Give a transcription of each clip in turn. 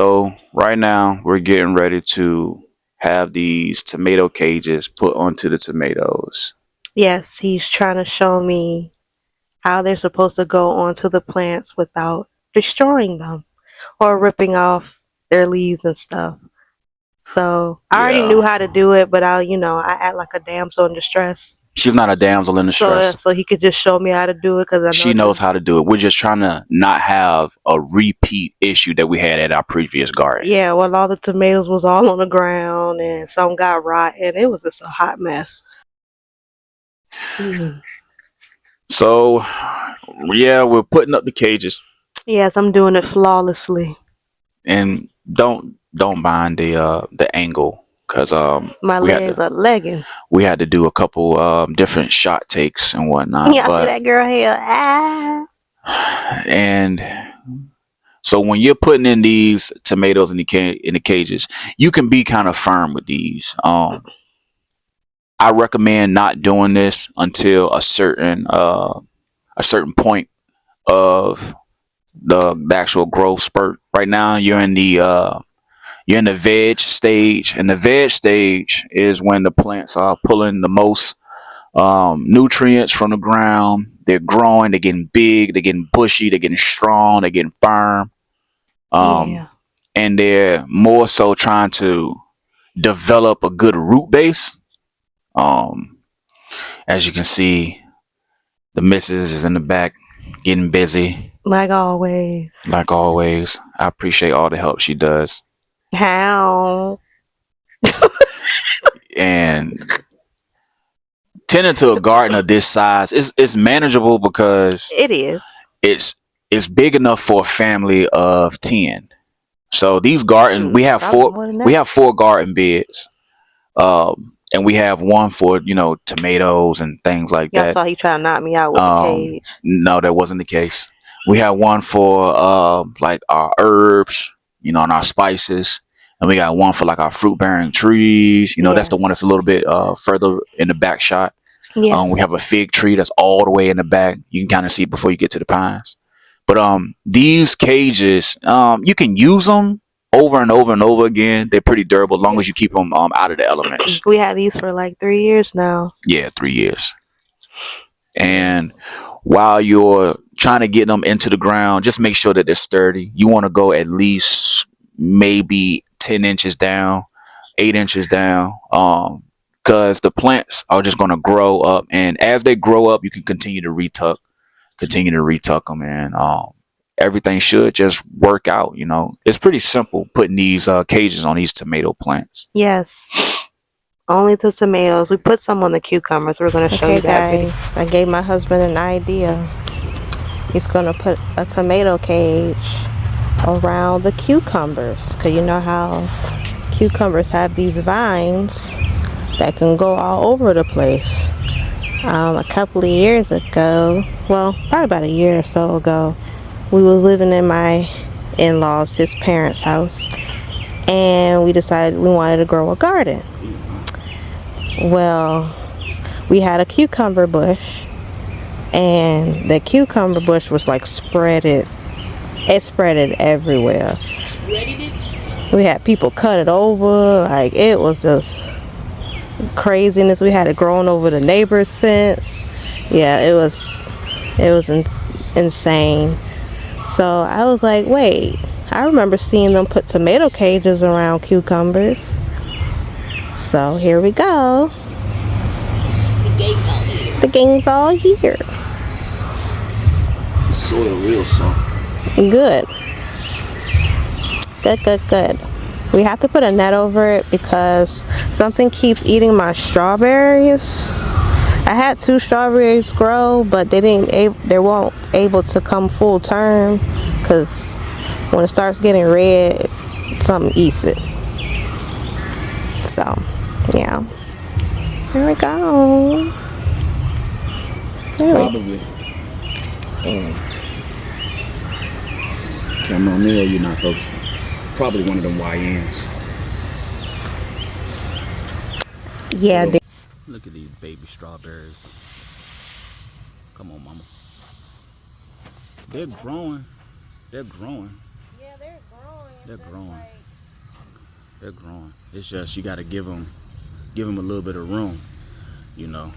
So right now we're getting ready to have these tomato cages put onto the tomatoes. Yes, he's trying to show me how they're supposed to go onto the plants without destroying them or ripping off their leaves and stuff. So I already Yeah. knew how to do it, but I act like a damsel in distress. She's not a damsel in So distress. so he could just show me how to do it because I know She knows just how to do it. We're just trying to not have a repeat issue that we had at our previous garden. yeah. Well, all the tomatoes was all on the ground and some got rotten. It was just a hot mess. Mhm. So yeah, we're putting up the cages, Yes, I'm doing it flawlessly. and don't mind the angle, because My we had legs to are legging. we had to do a couple different shot takes and whatnot. Yeah, I see But that girl here. Ah. and so when you're putting in these tomatoes in the cages, you can be kind of firm with these. I recommend not doing this until a certain point of the actual growth spurt. Right now, you're in the veg stage, and the veg stage is when the plants are pulling the most nutrients from the ground. They're growing, they're getting big, they're getting bushy, they're getting strong, they're getting firm, Yeah. and they're more so trying to develop a good root base. Um, as you can see, the missus is in the back getting busy, Like always. like always. I appreciate all the help she does. How? And tending to a garden of this size is manageable because It is. it's it's big enough for a family of 10. So these garden we Shoot, have probably four more than we that. have four garden beds. And we have one for tomatoes and things like Y'all that. saw he trying to knock me out with the cage. No, that wasn't the case. We have one for like our herbs, and our spices, and we got one for like our fruit bearing trees. That's the one that's a Yes. little bit further in the back shot. We Yes. have a fig tree that's all the way in the back. You can kind of see it before you get to the pines. But these cages, you can use them over and over and over again. They're pretty durable as long as you Yes. keep them out of the elements. We had these for like 3 years now. Yeah, 3 years. And Yes. while you're trying to get them into the ground, just make sure that they're sturdy. You want to go at least maybe 10 inches down, 8 inches down, because the plants are just going to grow up. And as they grow up, you can continue to retuck them, and everything should just work out. It's pretty simple putting these cages on these tomato plants. Yes. Only the tomatoes. We put some on the cucumbers. We're gonna show you that video. Guys, I gave my husband an idea. He's gonna put a tomato cage around the cucumbers, cause you know how cucumbers have these vines that can go all over the place. A couple of years ago, well, probably about a year or so ago, we was living in my in-laws, his parents' house, and we decided we wanted to grow a garden. Well, we had a cucumber bush, and the cucumber bush was like spreaded everywhere. We had people cut it over, like it was just craziness. We had it growing over the neighbor's fence. Yeah, it was insane. So I was like, wait, I remember seeing them put tomato cages around cucumbers. So here we go. The gang's all here. The soil real soft. Good. Good. We have to put a net over it because something keeps eating my strawberries. I had 2 strawberries grow, but they weren't able to come full term because when it starts getting red, something eats it. So, yeah. Here we go. Probably. Camera on me, or you're not focusing? Probably one of them YNs. Yeah. Look at these baby strawberries. Come on, mama. They're growing. Yeah, they're growing. They're growing. They're growing. It's just you got to give them a little bit of room. You know,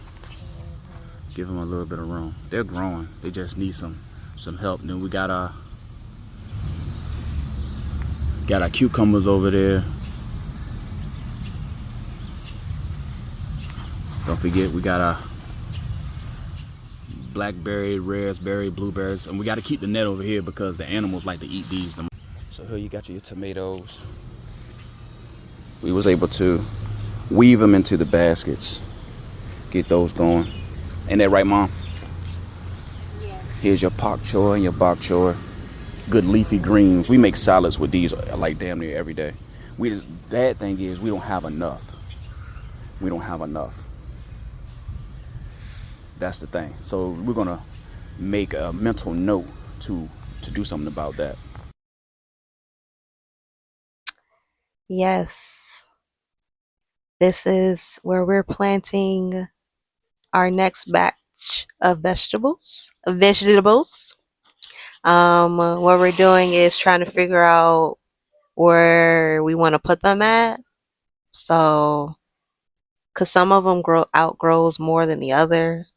give them a little bit of room. They're growing. They just need some help. And then we got our cucumbers over there. Don't forget we got our blackberry, raspberry, blueberries, and we got to keep the net over here because the animals like to eat these. So here you got your tomatoes. We was able to weave them into the baskets, get those going. Ain't that right, Mom? Yeah. Here's your pak choy and your bok choy. Good leafy greens. We make salads with these like damn near every day. The bad thing is we don't have enough. We don't have enough. That's the thing. So we're gonna make a mental note to do something about that. Yes. This is where we're planting our next batch of vegetables. What we're doing is trying to figure out where we want to put them at. So, because some of them outgrows more than the other.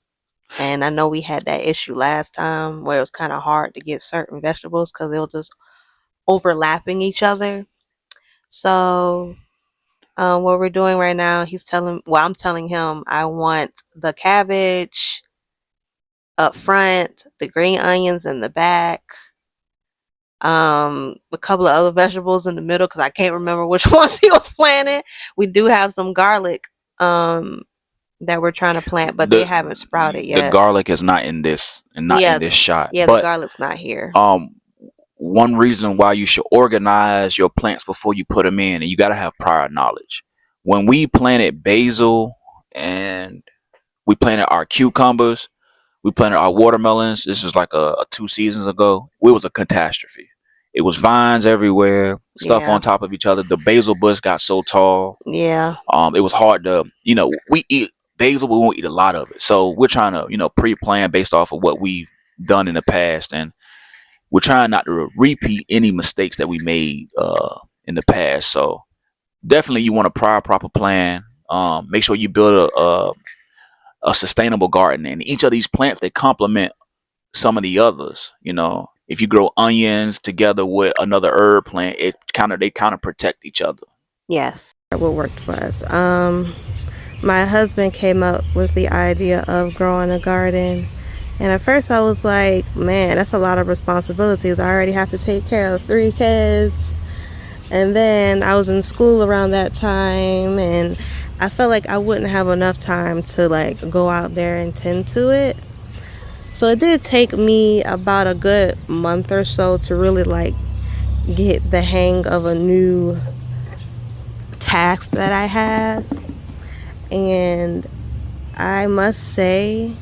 And I know we had that issue last time where it was kind of hard to get certain vegetables because they were just overlapping each other. So, what we're doing right now, I'm telling him I want the cabbage up front, the green onions in the back, a couple of other vegetables in the middle because I can't remember which ones he was planting. We do have some garlic that we're trying to plant, but they haven't sprouted The yet. garlic is not in this Yeah, shot. yeah, the But garlic's not here. one reason why you should organize your plants before you put them in, and you got to have prior knowledge. When we planted basil and we planted our cucumbers, we planted our watermelons. This was like a 2 seasons ago. It was a catastrophe. It was vines everywhere, stuff Yeah. on top of each other. The basil bush got so tall. Yeah. It was hard to, we eat basil, but we won't eat a lot of it. So we're trying to, pre-plan based off of what we've done in the past, and we're trying not to repeat any mistakes that we made in the past. So definitely, you want a proper plan. Make sure you build a sustainable garden, and each of these plants they complement some of the others. If you grow onions together with another herb plant, they kind of protect each other. Yes. What worked for us. My husband came up with the idea of growing a garden. And at first I was like, man, that's a lot of responsibilities. I already have to take care of 3 kids. And then I was in school around that time, and I felt like I wouldn't have enough time to like go out there and tend to it. So it did take me about a good month or so to really like get the hang of a new task that I have. And I must say,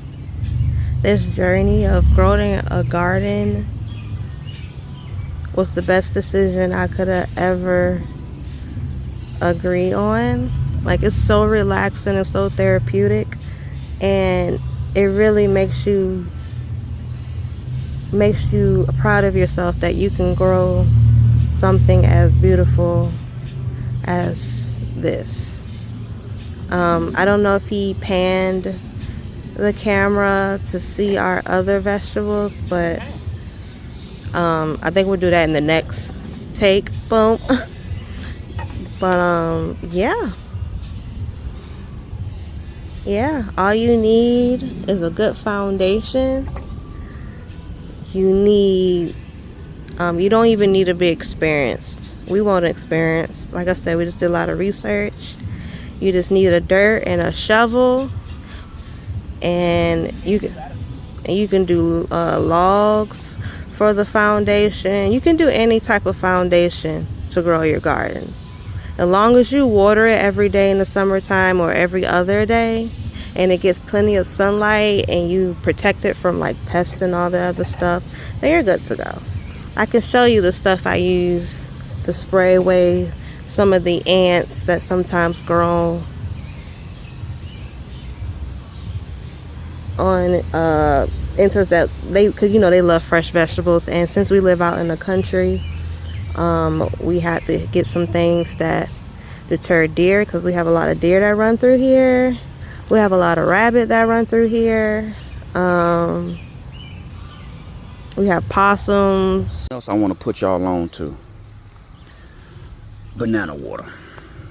this journey of growing a garden was the best decision I could have ever agreed on. Like, it's so relaxing and so therapeutic, and it really makes you proud of yourself that you can grow something as beautiful as this. I don't know if he panned the camera to see our other vegetables, but I think we'll do that in the next take. Boom. But yeah, all you need is a good foundation. You don't even need to be experienced. We weren't experienced. Like I said, we just did a lot of research. You just need a dirt and a shovel, and you can do logs for the foundation. You can do any type of foundation to grow your garden. As long as you water it every day in the summertime or every other day, and it gets plenty of sunlight, and you protect it from like pests and all the other stuff, then you're good to go. I can show you the stuff I use to spray away some of the ants that sometimes grow on insects that because they love fresh vegetables, and since we live out in the country, We had to get some things that deter deer, because we have a lot of deer that run through here. We have a lot of rabbit that run through here. We have possums. What else I want to put y'all on to? Banana water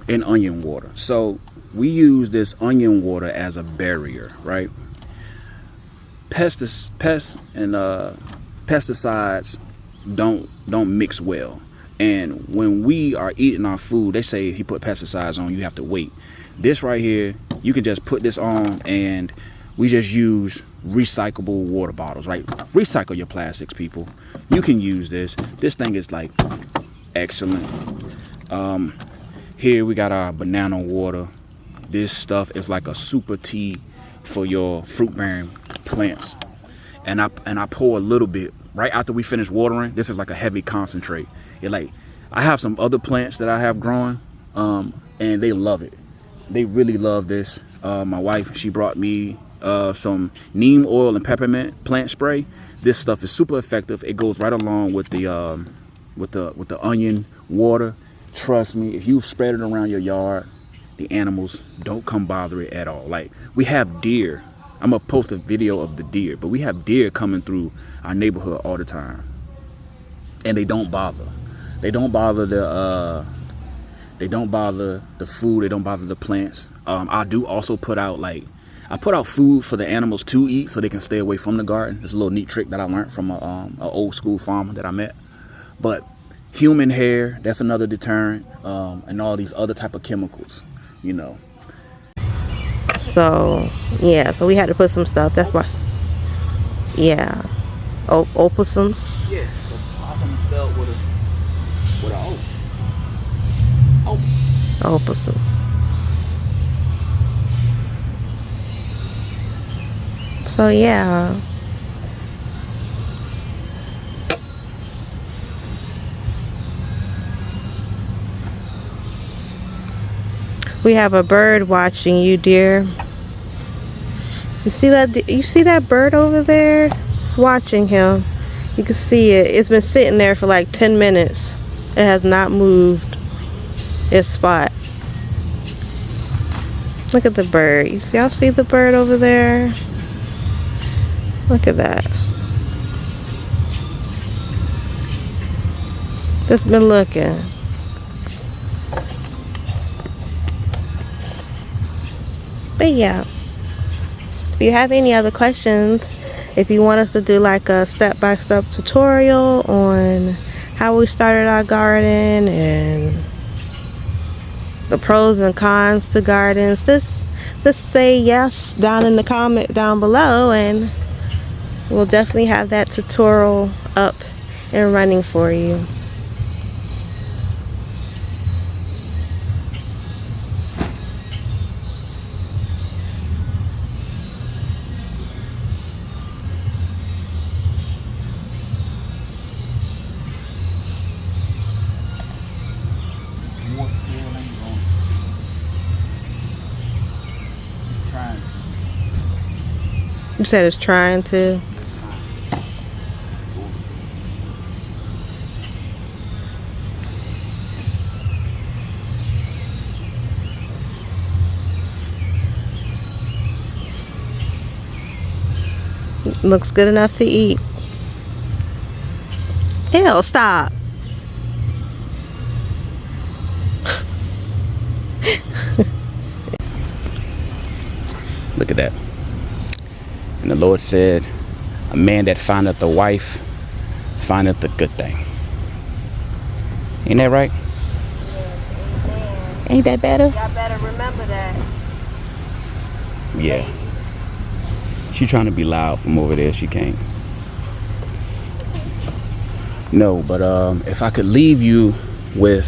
and onion water. So we use this onion water as a barrier, right? Pests and pesticides don't mix well. And when we are eating our food, they say if you put pesticides on, you have to wait. This right here, you can just put this on, and we just use recyclable water bottles, right? Recycle your plastics, people. You can use this. This thing is like excellent. Here we got our banana water. This stuff is like a super tea for your fruit bearing plants. And I pour a little bit right after we finish watering. This is like a heavy concentrate. I have some other plants that I have growing, and they love it. They really love this. My wife, she brought me some neem oil and peppermint plant spray. This stuff is super effective. It goes right along with the onion water. Trust me, if you spread it around your yard, the animals don't come bother it at all. Like, we have deer. I'm gonna post a video of the deer, but we have deer coming through our neighborhood all the time, and they don't bother. They don't bother the food. They don't bother the plants. I do also put out food for the animals to eat so they can stay away from the garden. It's a little neat trick that I learned from an old school farmer that I met. But human hair, that's another deterrent, and all these other type of chemicals, you know. So yeah, so we had to put some stuff. That's why. Yeah, opossums. Yeah, possum is spelled with a O. Opossums. So yeah. We have a bird watching you, dear. You see that? You see that bird over there? It's watching him. You can see it. It's been sitting there for like 10 minutes. It has not moved its spot. Look at the bird. Y'all see the bird over there? Look at that. Just been looking. But yeah, if you have any other questions, if you want us to do like a step-by-step tutorial on how we started our garden and the pros and cons to gardens, just say yes down in the comment down below, and we'll definitely have that tutorial up and running for you. You said it's trying to. Looks good enough to eat. Ew, stop. Look at that. And the Lord said, a man that findeth a wife findeth a good thing. Ain't that right? Yeah, ain't that better? Y'all better remember that. Yeah. She trying to be loud from over there. She can't. No, but if I could leave you with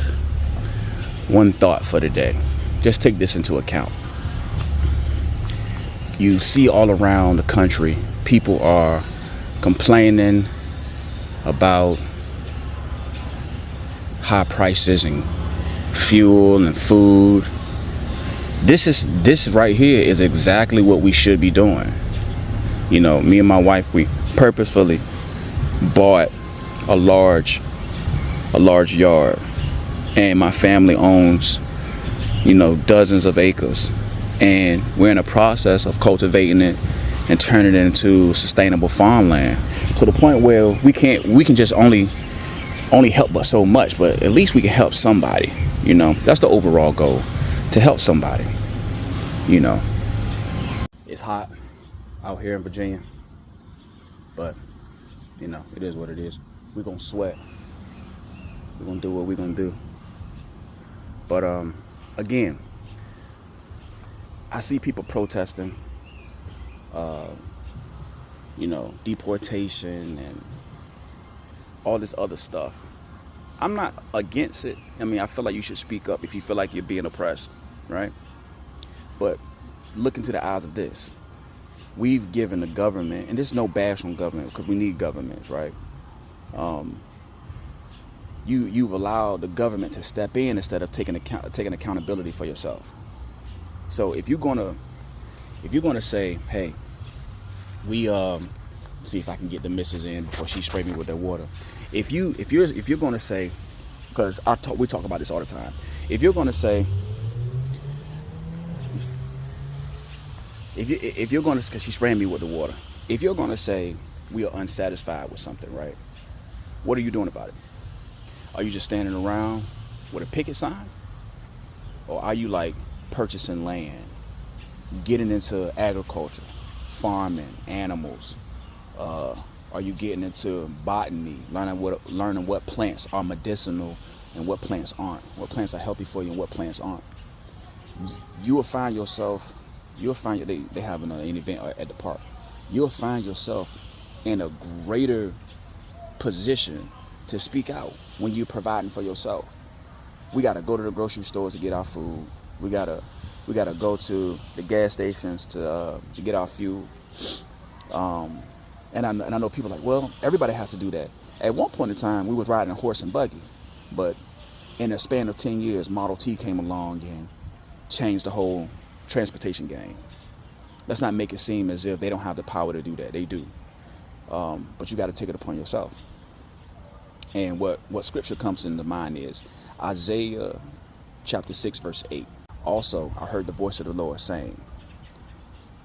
one thought for today, just take this into account. You see all around the country, people are complaining about high prices and fuel and food. This right here is exactly what we should be doing. You know, me and my wife, we purposefully bought a large a large yard, and my family owns, dozens of acres, and we're in a process of cultivating it and turning it into sustainable farmland, to the point where we can just only help but so much, but at least we can help somebody. That's the overall goal, to help somebody. It's hot out here in Virginia, but it is what it is. We're gonna sweat. We're gonna do what we're gonna do. But again, I see people protesting, deportation and all this other stuff. I'm not against it. I mean, I feel like you should speak up if you feel like you're being oppressed, right? But look into the eyes of this. We've given the government, and there's no bash on government because we need governments, right? You've allowed the government to step in instead of taking accountability for yourself. So if you're gonna say, hey, we see if I can get the missus in before she spray me with that water. If you're gonna say, because we talk about this all the time. If you're gonna say, if you're gonna, because she's spraying me with the water. If you're gonna say we are unsatisfied with something, right? What are you doing about it? Are you just standing around with a picket sign, or are you like purchasing land, getting into agriculture, farming, animals? Are you getting into botany, learning what plants are medicinal and what plants aren't, what plants are healthy for you and what plants aren't? You will find yourself, they have an event at the park. You'll find yourself in a greater position to speak out when you're providing for yourself. We gotta go to the grocery stores to get our food. We gotta go to the gas stations to get our fuel. And I know people are like, well, everybody has to do that. At one point in time, we was riding a horse and buggy, but in a span of 10 years, Model T came along and changed the whole transportation game. Let's not make it seem as if they don't have the power to do that. They do. But you got to take it upon yourself. And what scripture comes into mind is Isaiah chapter 6, verse 8. Also, I heard the voice of the Lord saying,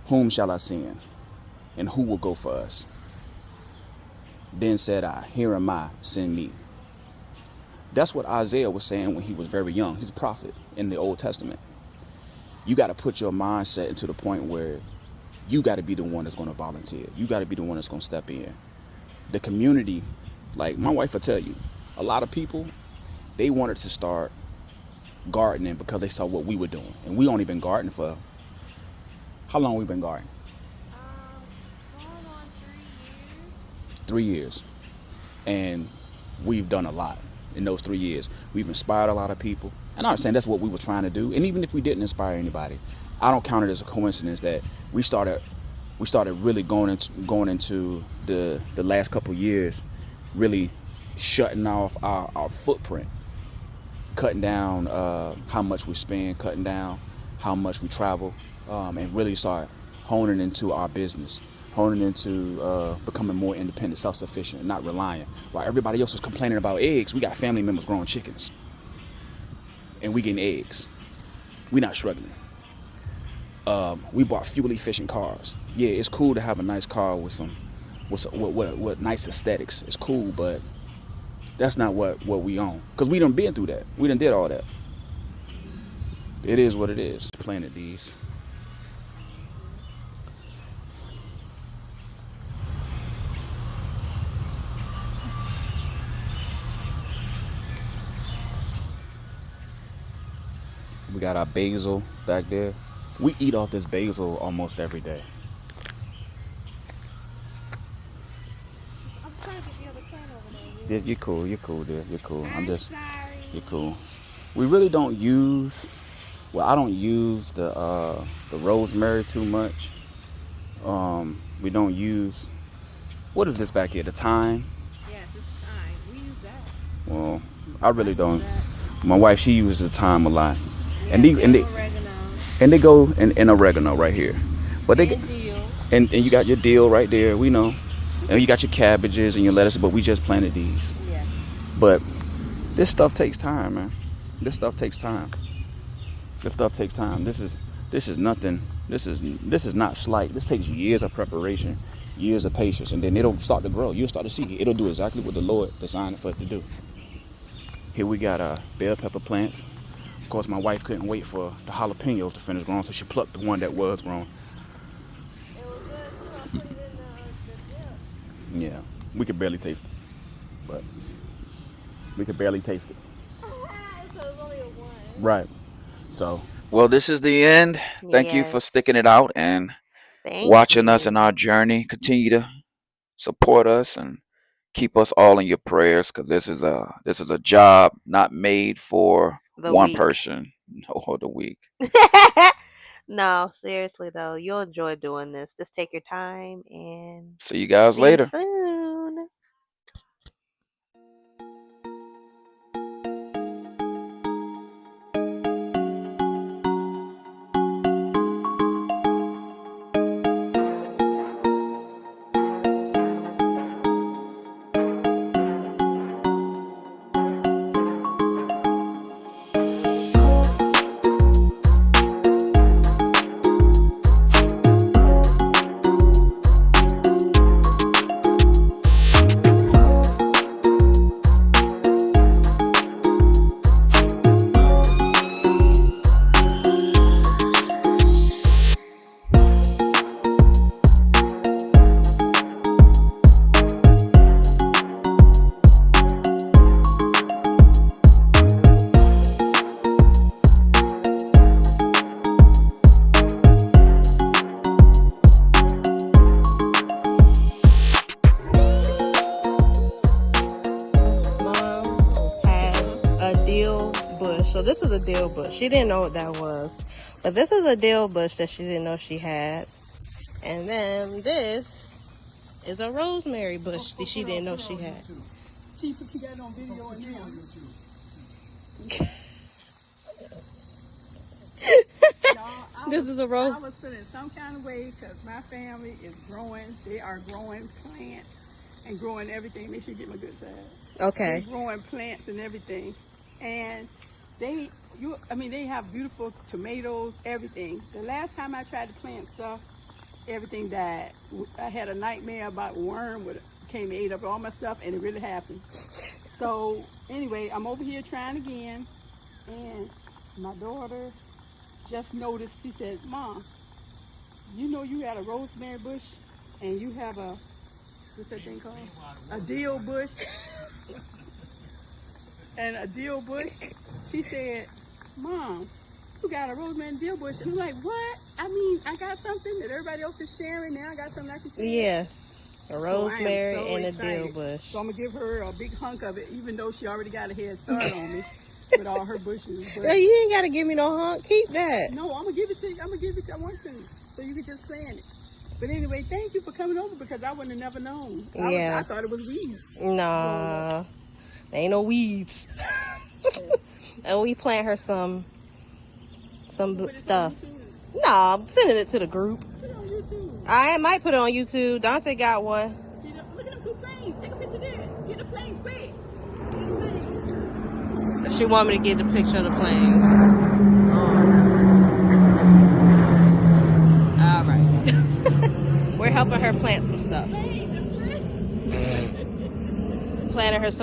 whom shall I send? And who will go for us? Then said I, here am I, send me. That's what Isaiah was saying when he was very young. He's a prophet in the Old Testament. You got to put your mindset into the point where you got to be the one that's going to volunteer. You got to be the one that's going to step in. The community, like my wife will tell you, a lot of people, they wanted to start gardening because they saw what we were doing. And we only been gardening for, how long we been gardening? Going on 3 years. And we've done a lot in those 3 years. We've inspired a lot of people. And I'm saying that's what we were trying to do. And even if we didn't inspire anybody, I don't count it as a coincidence that we started really going into the last couple of years, really shutting off our footprint, cutting down how much we spend, cutting down how much we travel, and really start honing into our business, honing into becoming more independent, self-sufficient, and not reliant. While everybody else was complaining about eggs, we got family members growing chickens, and we getting eggs. We not struggling. We bought fuel-efficient cars. Yeah, it's cool to have a nice car with nice aesthetics. It's cool, but that's not what we own. Because we done been through that. We done did all that. It is what it is. Planted these. We got our basil back there. We eat off this basil almost every day. I'm trying to get the other plant over there. You're cool, dude. You're cool. Sorry. You're cool. We really don't use, I don't use the rosemary too much. We don't use, what is this back here? The thyme? Yes, it's thyme. We use that. Well, I really don't. My wife, she uses the thyme a lot. Yeah, And oregano. they go in oregano right here. But they And dill. and you got your dill right there, we know. And you got your cabbages and your lettuce, but we just planted these. Yeah. But This stuff takes time, man. This stuff takes time. This stuff takes time. This is nothing. This is not slight. This takes years of preparation, years of patience, and then it'll start to grow. You'll start to see it. It'll do exactly what the Lord designed it for it to do. Here we got bell pepper plants. Of course, my wife couldn't wait for the jalapenos to finish growing, so she plucked the one that was growing. It was good too. I put it in the dip. Yeah, we could barely taste it, but we could barely taste it. So it's only a one. Right. So, well, this is the end. Thank you for sticking it out and watching us in our journey. Continue to support us and keep us all in your prayers, because this is a job not made for one person. No, the week. No, seriously though, you'll enjoy doing this. Just take your time and see you guys later. See you soon. So this is a dill bush. She didn't know what that was. But this is a dill bush that she didn't know she had. And then this is a rosemary bush that she didn't know she had. She put you guys on video and now. This is a rose. I was feeling some kind of way because my family is growing. They are growing plants and growing everything. Make sure you get my good side. Okay. They're growing plants and everything. And they have beautiful tomatoes, everything. The last time I tried to plant stuff, everything died. I had a nightmare about worm came and ate up all my stuff, and it really happened. So anyway, I'm over here trying again, and my daughter just noticed. She said, "Mom, you know you got a rosemary bush, and you have what's that thing called? A dill bush." And a dill bush. She said, "Mom, you got a rosemary and dill bush." And I'm like, "What? I mean, I got something that everybody else is sharing. Now I got something I can share." Yes, a rosemary so and a excited. dill bush. So I'm gonna give her a big hunk of it, even though she already got a head start on me with all her bushes. But girl, you ain't gotta give me no hunk. Keep that. No, I'm gonna give it to you. I'm gonna give it to you. I want to, so you can just plant it. But anyway, thank you for coming over because I wouldn't have never known. I thought it was weeds. Nah. Ain't no weeds. And we plant her some stuff. Nah, I'm sending it to the group. Put it on YouTube. I might put it on YouTube. Dante got one. Look at them two planes. Take a picture there. Get the planes quick. She want me to get the picture of the planes. All right. We're helping her plant some stuff. Planting her some